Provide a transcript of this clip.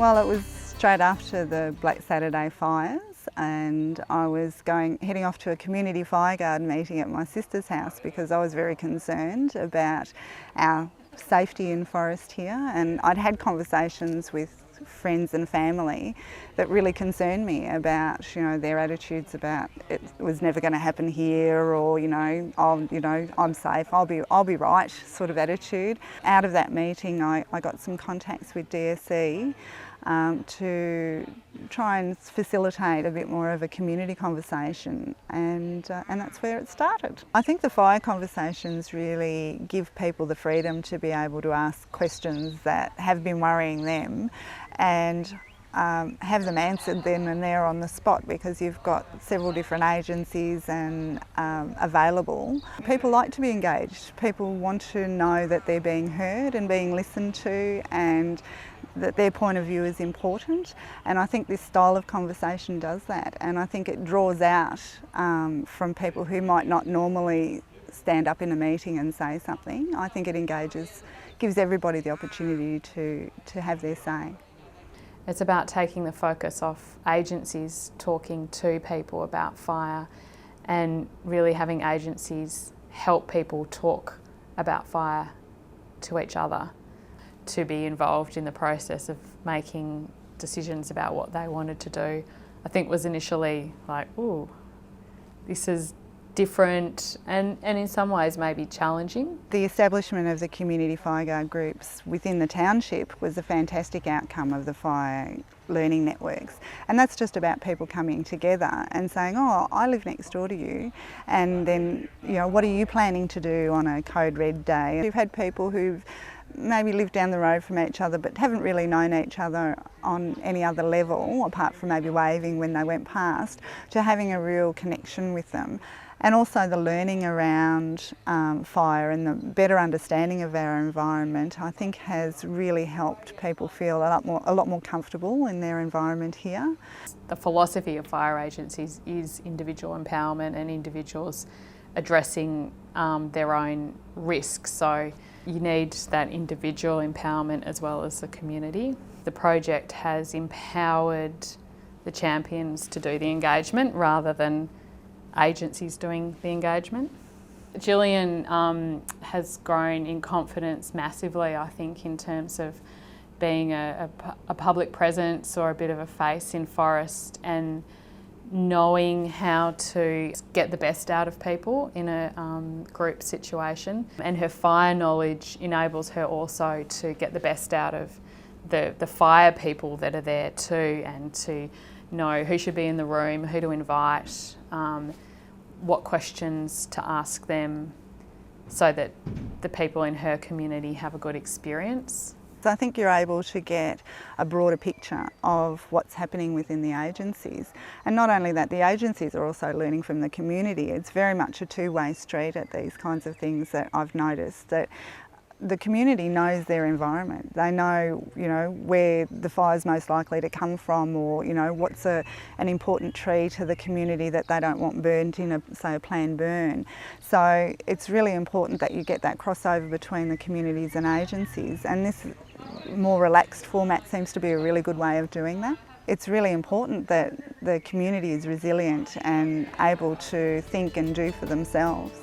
Well, it was straight after the Black Saturday fires, and I was heading off to a community fire guard meeting at my sister's house because I was very concerned about our safety in Forrest here, and I'd had conversations with friends and family that really concerned me about, their attitudes about it was never going to happen here, or I'm safe, I'll be right sort of attitude. Out of that meeting, I got some contacts with DSE to try and facilitate a bit more of a community conversation, and that's where it started. I think the fire conversations really give people the freedom to be able to ask questions that have been worrying them and have them answered then and there on the spot, because you've got several different agencies and available. People like to be engaged. People want to know that they're being heard and being listened to, and that their point of view is important, and I think this style of conversation does that, and I think it draws out from people who might not normally stand up in a meeting and say something. I think it gives everybody the opportunity to have their say. It's about taking the focus off agencies talking to people about fire, and really having agencies help people talk about fire to each other, to be involved in the process of making decisions about what they wanted to do. I think was initially like, ooh, this is different and in some ways maybe challenging. The establishment of the community fire guard groups within the township was a fantastic outcome of the fire learning networks, and that's just about people coming together and saying, oh, I live next door to you, and then what are you planning to do on a Code Red day? We've had people who've maybe lived down the road from each other but haven't really known each other on any other level apart from maybe waving when they went past, to having a real connection with them. And also the learning around fire and the better understanding of our environment, I think, has really helped people feel a lot more comfortable in their environment here. The philosophy of fire agencies is individual empowerment and individuals addressing their own risks. So you need that individual empowerment as well as the community. The project has empowered the champions to do the engagement rather than agencies doing the engagement. Gillian has grown in confidence massively, I think, in terms of being a public presence or a bit of a face in Forrest, and knowing how to get the best out of people in a group situation. And her fire knowledge enables her also to get the best out of the fire people that are there too, and to know who should be in the room, who to invite, what questions to ask them, so that the people in her community have a good experience. So I think you're able to get a broader picture of what's happening within the agencies. And not only that, the agencies are also learning from the community. It's very much a two-way street at these kinds of things that I've noticed, that the community knows their environment. They know, where the fire's most likely to come from, or, what's an important tree to the community that they don't want burnt in a planned burn. So it's really important that you get that crossover between the communities and agencies, and this more relaxed format seems to be a really good way of doing that. It's really important that the community is resilient and able to think and do for themselves.